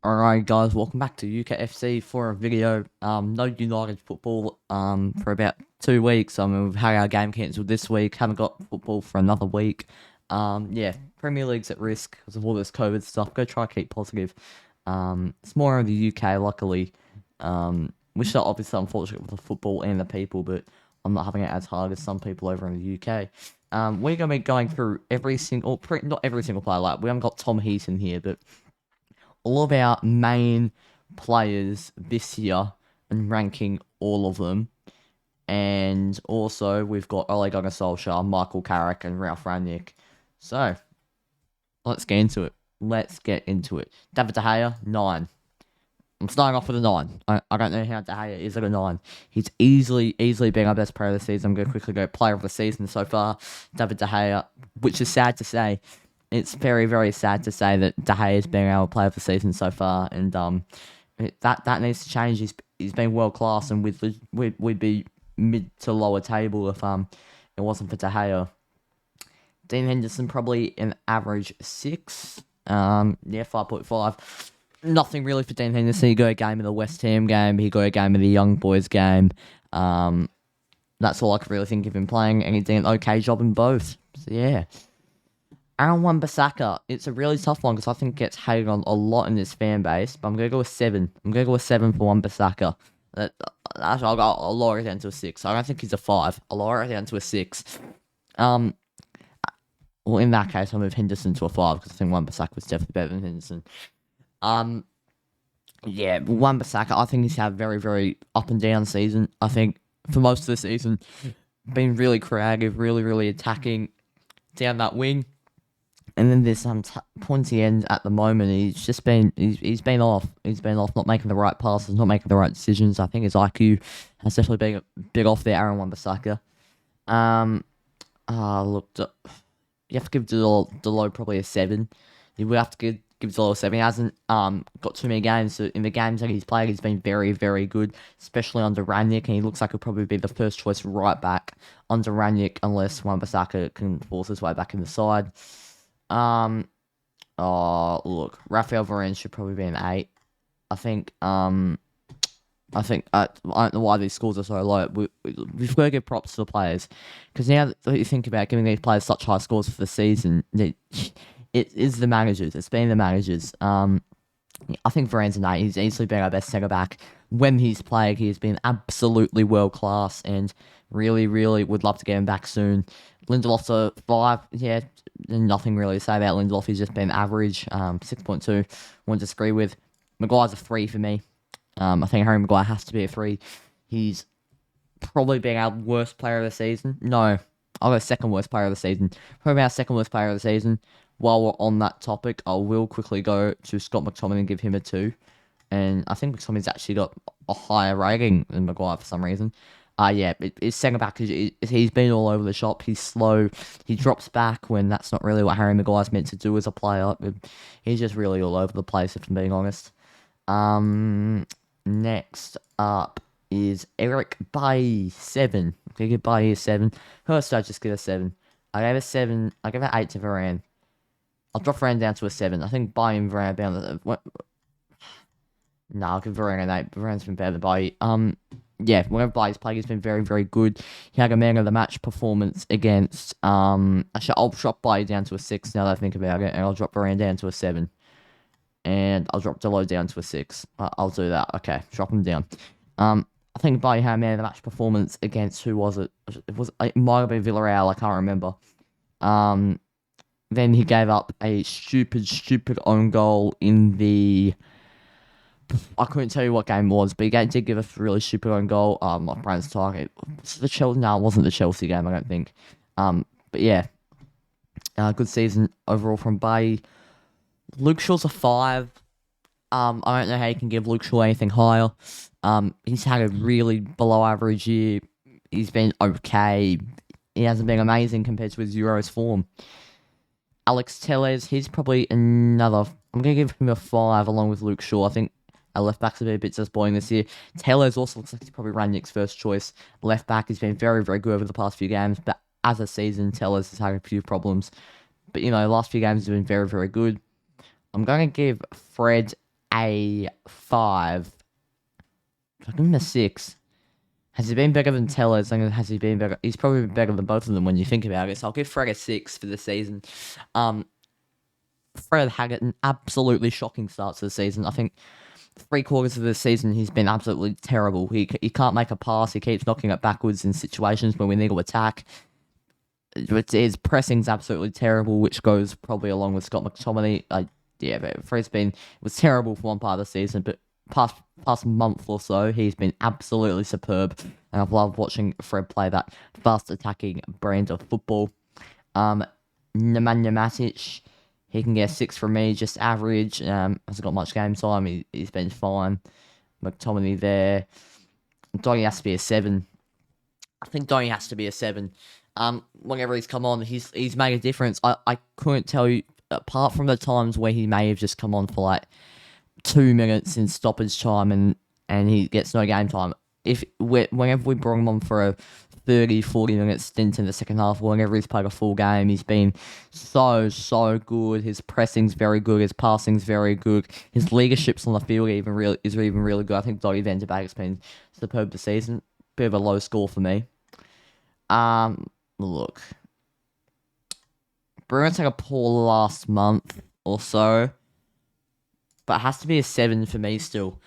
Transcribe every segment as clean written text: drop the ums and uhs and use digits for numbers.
Alright guys, welcome back to UCATT FC for a video. No United football for about 2 weeks. We've had our game cancelled this week, haven't got football for another week. Yeah, Premier League's at risk because of all this COVID stuff. Go try to keep positive. It's more in the UK, luckily. Which are obviously unfortunate with the football and the people, but I'm not having it as hard as some people over in the UK. We're going to be going through not every single player, like we haven't got Tom Heaton here, but all of our main players this year and ranking all of them. And also, we've got Ole Gunnar Solskjaer, Michael Carrick, and Ralf Rangnick. So, let's get into it. David De Gea, 9. I'm starting off with a 9. I don't know how De Gea is at a 9. He's easily been our best player of the season. I'm going to quickly go player of the season so far. David De Gea, which is sad to say. It's very, very sad to say that De Gea has been our player of the season so far, and that needs to change. He's been world class, and we'd be mid to lower table if it wasn't for De Gea. Dean Henderson probably an average 6. 5.5. Nothing really for Dean Henderson. He got a game in the West Ham game. He got a game in the Young Boys game. That's all I could really think of him playing, and he did an okay job in both. So yeah. Aaron Wan-Bissaka, it's a really tough one because I think it gets hated on a lot in this fan base, but I'm going to go with 7. I'm going to go with 7 for Wan-Bissaka. I'll lower it down to a 6. I don't think he's a 5. I'll lower it down to a 6. Well, in that case, I'll move Henderson to a 5 because I think Wan-Bissaka was definitely better than Henderson. Yeah, Wan-Bissaka, I think he's had a very, very up and down season. I think for most of the season, been really creative, really, really attacking down that wing. And then there's some pointy end at the moment. He's just been he's been off. He's been off, not making the right passes, not making the right decisions. I think his IQ has definitely been a bit off there. Aaron Wan-Bissaka. Look, you have to give Delo probably a 7. You will have to give Delo a 7. He hasn't got too many games. So in the games that he's played, he's been very, very good, especially under Rangnick. And he looks like he'll probably be the first choice right back under Rangnick, unless Wan-Bissaka can force his way back in the side. Look, Rafael Varen should probably be an 8. I think, I don't know why these scores are so low. We've got to give props to the players, because now that you think about giving these players such high scores for the season, it is the managers. It's been the managers. I think Varane's an 8. He's easily been our best centre back. When he's played, he's been absolutely world class, and really, really would love to get him back soon. Lindelof's a 5. Yeah, nothing really to say about Lindelof. He's just been average. 6.2. Won't disagree with. Maguire's a 3 for me. I think Harry Maguire has to be a 3. He's probably been our worst player of the season. No, I'll go second worst player of the season. Probably our second worst player of the season. While we're on that topic, I will quickly go to Scott Mctomin and give him a 2. And I think Mctomin's actually got a higher rating than Maguire for some reason. His second back, he's been all over the shop. He's slow. He drops back when that's not really what Harry Maguire's meant to do as a player. He's just really all over the place, if I'm being honest. Next up is Eric Bailly, 7. I'm going to give Bailly a 7. First, I just get a 7. I gave a 7. I gave an 8 to Varane. I'll drop Varane down to a 7. I think Bailly and Varane are down to... No, I'll give Varane an 8. Varane's been better than Bailly. Yeah, whenever Bailly's played, he's been very, very good. He had a man of the match performance against... Actually, I'll drop Bailly down to a 6 now that I think about it, and I'll drop Varane down to a 7. And I'll drop Delo down to a 6. I'll do that. Okay, drop him down. I think Bailly had a man of the match performance against... Who was it? It might have been Villarreal, I can't remember. Then he gave up a stupid own goal in the... I couldn't tell you what game it was, but he did give us a really stupid own goal. My brain's target. The Chelsea? No, it wasn't the Chelsea game, I don't think. But yeah, good season overall from Bailly. Luke Shaw's a 5. I don't know how you can give Luke Shaw anything higher. He's had a really below average year. He's been okay. He hasn't been amazing compared to his Euros form. Alex Telles, he's probably another... I'm going to give him a 5 along with Luke Shaw. I think our left back's a bit disappointing this year. Telles also looks like he's probably Rangnick's first choice left back. He's been very, very good over the past few games, but as a season, Telles has had a few problems. But, last few games have been very, very good. I'm going to give Fred a 5. I'll give him a 6. Has he been better than Tellez? And has he been better? He's probably been better than both of them when you think about it. So I'll give Fred a 6 for the season. Fred had an absolutely shocking start to the season. I think 3/4 of the season he's been absolutely terrible. He can't make a pass. He keeps knocking it backwards in situations where we need to attack. His pressing's absolutely terrible, which goes probably along with Scott McTominay. Yeah, but Fred's it was terrible for one part of the season, but past month or so, he's been absolutely superb, and I've loved watching Fred play that fast attacking brand of football. Nemanja Matic, he can get a 6 from me, just average. Hasn't got much game time. He's been fine. McTominay there. Donny has to be a 7. I think Donny has to be a 7. Whenever he's come on, he's made a difference. I couldn't tell you, apart from the times where he may have just come on for like 2 minutes in stoppage time and he gets no game time. Whenever we brought him on for a 30-40 minute stint in the second half, whenever he's played a full game, he's been so good. His pressing's very good. His passing's very good. His leadership's on the field is even really good. I think Donny van de Beek's been superb this season. Bit of a low score for me. Look, Bruno took a poor last month or so, but it has to be a 7 for me still.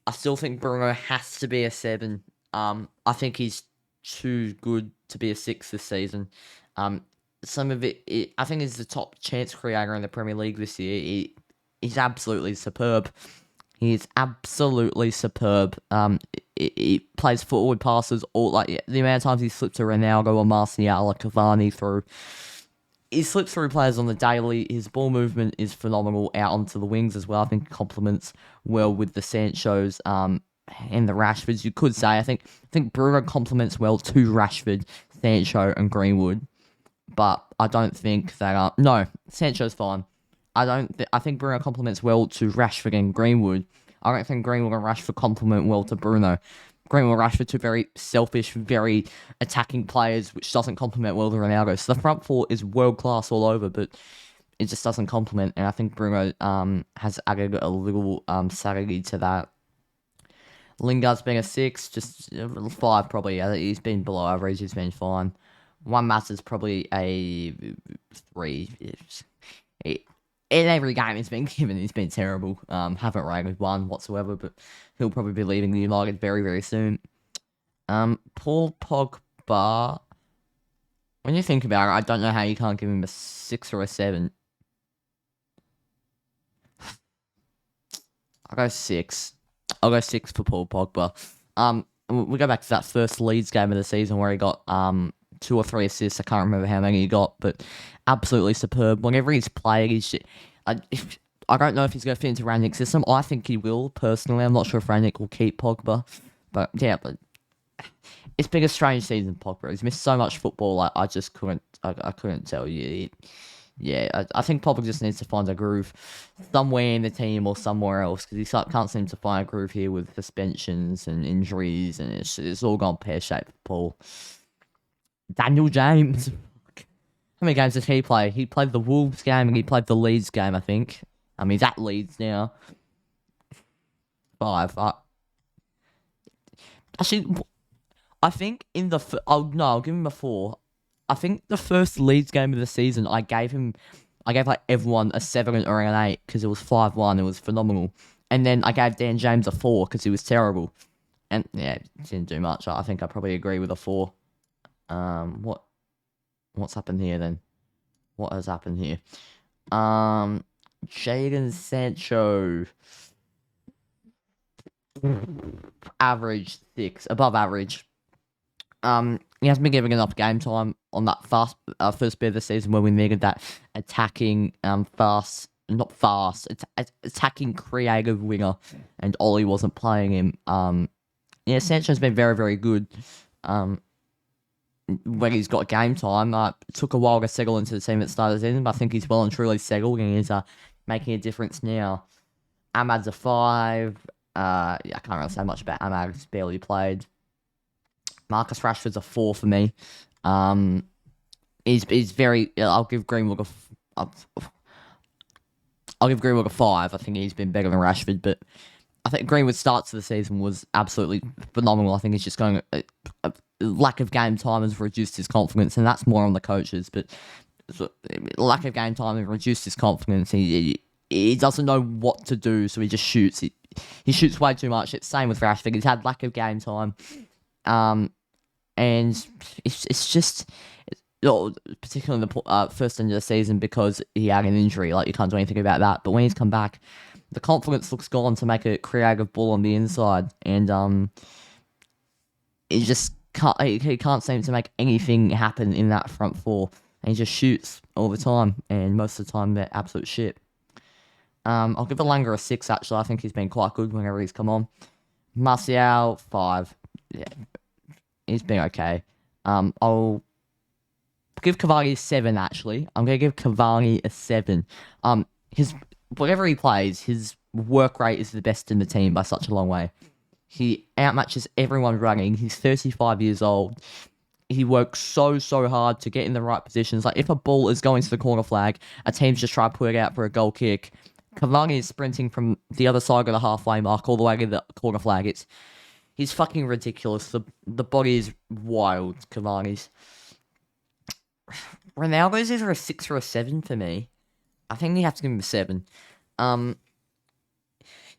I still think Bruno has to be a 7. I think he's too good to be a 6 this season. Some of it I think he's the top chance creator in the Premier League this year. He's absolutely superb. He is absolutely superb. He plays forward passes all the amount of times he slipped to Ronaldo or Martial or Cavani through. He slips through players on the daily. His ball movement is phenomenal out onto the wings as well. I think complements well with the Sanchos and the Rashfords. You could say I think Bruno complements well to Rashford, Sancho, and Greenwood. But I don't think that no, Sancho's fine. I think Bruno complements well to Rashford and Greenwood. I don't think Greenwood and Rashford complement well to Bruno. Greenwood and Rashford, two very selfish, very attacking players, which doesn't complement well to Ronaldo. So the front four is world class all over, but it just doesn't complement. And I think Bruno has added a little sanity to that. Lingard's been a 6, just 5 probably. He's been below average. He's been fine. One Matt's probably a 3. In every game he's been given, he's been terrible. Haven't rated 1 whatsoever, but he'll probably be leaving the United very, very soon. Paul Pogba. When you think about it, I don't know how you can't give him a 6 or a 7. I'll go 6. I'll go 6 for Paul Pogba. We go back to that first Leeds game of the season where he got 2 or 3 assists. I can't remember how many he got, but absolutely superb. Whenever he's played, I don't know if he's going to fit into Rangnick's system. I think he will, personally. I'm not sure if Rangnick will keep Pogba. But yeah, it's been a strange season, Pogba. He's missed so much football. I just couldn't tell you. I think Pogba just needs to find a groove somewhere in the team or somewhere else, because he can't seem to find a groove here with suspensions and injuries, and it's all gone pear-shaped for Paul. Daniel James. How many games did he play? He played the Wolves game and he played the Leeds game, I think. He's at Leeds now. 5. Actually, I think in the... I'll give him a 4. I think the first Leeds game of the season, I gave everyone a 7 or an 8 because it was 5-1. It was phenomenal. And then I gave Dan James a 4 because he was terrible. And yeah, didn't do much. I think I probably agree with a 4. What's happened here then? What has happened here? Jaden Sancho. Average 6, above average. He hasn't been given enough game time on that first bit of the season where we needed that attacking, attacking creative winger, and Ollie wasn't playing him. Sancho's been very, very good. When he's got game time, it took a while to settle into the team at the start of the season, but I think he's well and truly settled, and he's making a difference now. Ahmad's a 5. I can't really say much about Ahmad. He's barely played. Marcus Rashford's a 4 for me. He's very... I'll give Greenwood I'll give Greenwood a 5. I think he's been better than Rashford, but I think Greenwood's start to the season was absolutely phenomenal. I think he's just going a lack of game time has reduced his confidence, and that's more on the coaches. But lack of game time has reduced his confidence. He doesn't know what to do, so he just shoots. He shoots way too much. It's same with Rashford. He's had lack of game time, and it's just. Particularly in the first end of the season because he had an injury, like you can't do anything about that. But when he's come back, the confidence looks gone to make a creative ball on the inside, and he just can't. He can't seem to make anything happen in that front four, and he just shoots all the time, and most of the time they're absolute shit. I'll give Lingard a 6. Actually, I think he's been quite good whenever he's come on. Martial 5. Yeah, he's been okay. I'll give Cavani a 7, actually. I'm going to give Cavani a 7. Whatever he plays, his work rate is the best in the team by such a long way. He outmatches everyone running. He's 35 years old. He works so hard to get in the right positions. Like, if a ball is going to the corner flag, a team's just trying to put it out for a goal kick. Cavani is sprinting from the other side of the halfway mark all the way to the corner flag. He's fucking ridiculous. The body is wild, Cavani's. Ronaldo's either a 6 or a 7 for me. I think you have to give him a 7.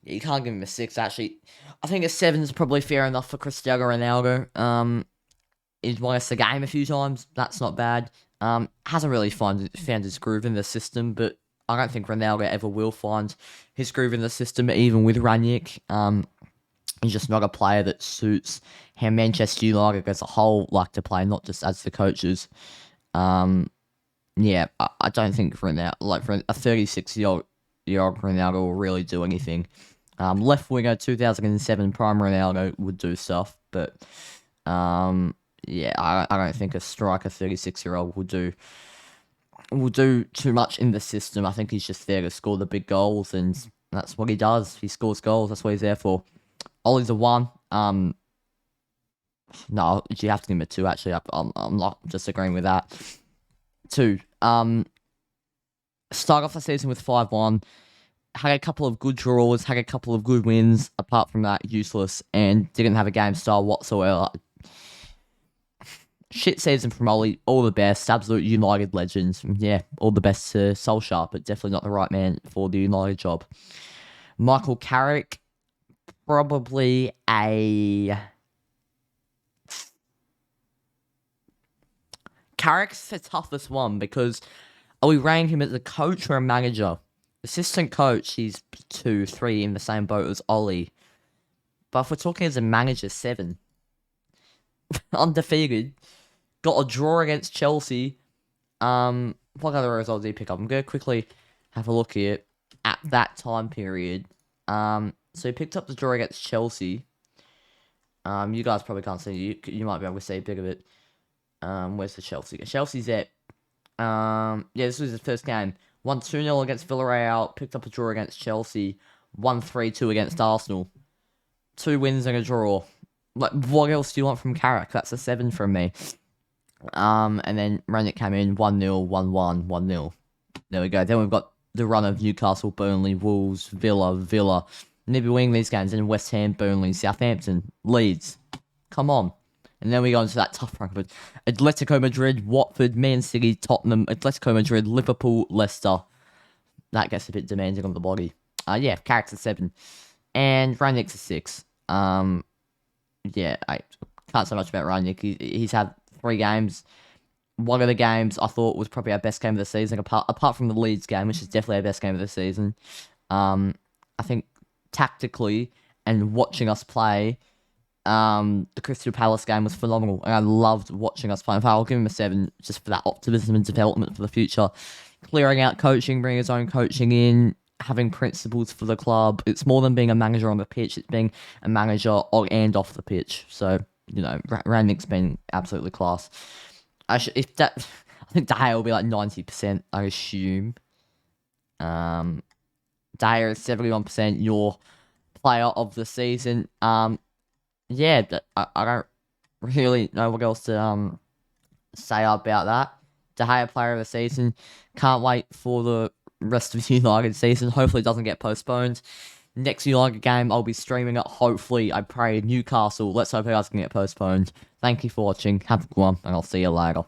You can't give him a 6, actually. I think a 7 is probably fair enough for Cristiano Ronaldo. He's won us the game a few times. That's not bad. Hasn't really found his groove in the system, but I don't think Ronaldo ever will find his groove in the system, even with Rangnick. He's just not a player that suits how Manchester United as a whole like to play, not just as the coaches. Yeah, I don't think for a 36-year-old Ronaldo will really do anything. Left winger 2007 prime Ronaldo would do stuff, but yeah, I don't think a striker 36-year-old will do too much in the system. I think he's just there to score the big goals, and that's what he does. He scores goals. That's what he's there for. Ollie's a 1. No, you have to give him a 2, actually. I'm not disagreeing with that. 2. Start off the season with 5-1. Had a couple of good draws, had a couple of good wins. Apart from that, useless, and didn't have a game style whatsoever. Shit season from Ollie. All the best. Absolute United legends. Yeah, all the best to Solskjaer, but definitely not the right man for the United job. Michael Carrick, probably a... Carrick's the toughest one because are we rating him as a coach or a manager? Assistant coach, he's 2, 3 in the same boat as Ollie. But if we're talking as a manager, 7. Undefeated. Got a draw against Chelsea. What other results did he pick up? I'm going to quickly have a look here at that time period. So he picked up the draw against Chelsea. You guys probably can't see. You might be able to see a bit of it. Where's the Chelsea? Chelsea's at. Yeah, this was his first game. Won 2-0 against Villarreal. Picked up a draw against Chelsea. Won 3-2 against Arsenal. 2 wins and a draw. Like, what else do you want from Carrick? That's a 7 from me. And then Rangnick came in 1-0, 1-1, 1-0. There we go. Then we've got the run of Newcastle, Burnley, Wolves, Villa. Maybe winning these games. And West Ham, Burnley, Southampton, Leeds. Come on. And then we go into that tough run with Atletico Madrid, Watford, Man City, Tottenham, Atletico Madrid, Liverpool, Leicester. That gets a bit demanding on the body. Yeah, Carrick's a 7. And Rangnick's a 6. Yeah, I can't say much about Rangnick. He's had 3 games. One of the games I thought was probably our best game of the season, apart from the Leeds game, which is definitely our best game of the season. I think tactically and watching us play, the Crystal Palace game was phenomenal, and I loved watching us play. In fact, I'll give him a 7 just for that optimism and development for the future. Clearing out coaching, bringing his own coaching in, having principles for the club. It's more than being a manager on the pitch, it's being a manager on and off the pitch. So, you know, Rangnick's been absolutely class. I think De Gea will be like 90%, I assume. De Gea is 71%, your player of the season. Yeah, I don't really know what else to say about that. De Gea player of the season. Can't wait for the rest of the United season. Hopefully it doesn't get postponed. Next United game, I'll be streaming it. Hopefully, I pray Newcastle. Let's hope it doesn't get postponed. Thank you for watching. Have a good one, and I'll see you later.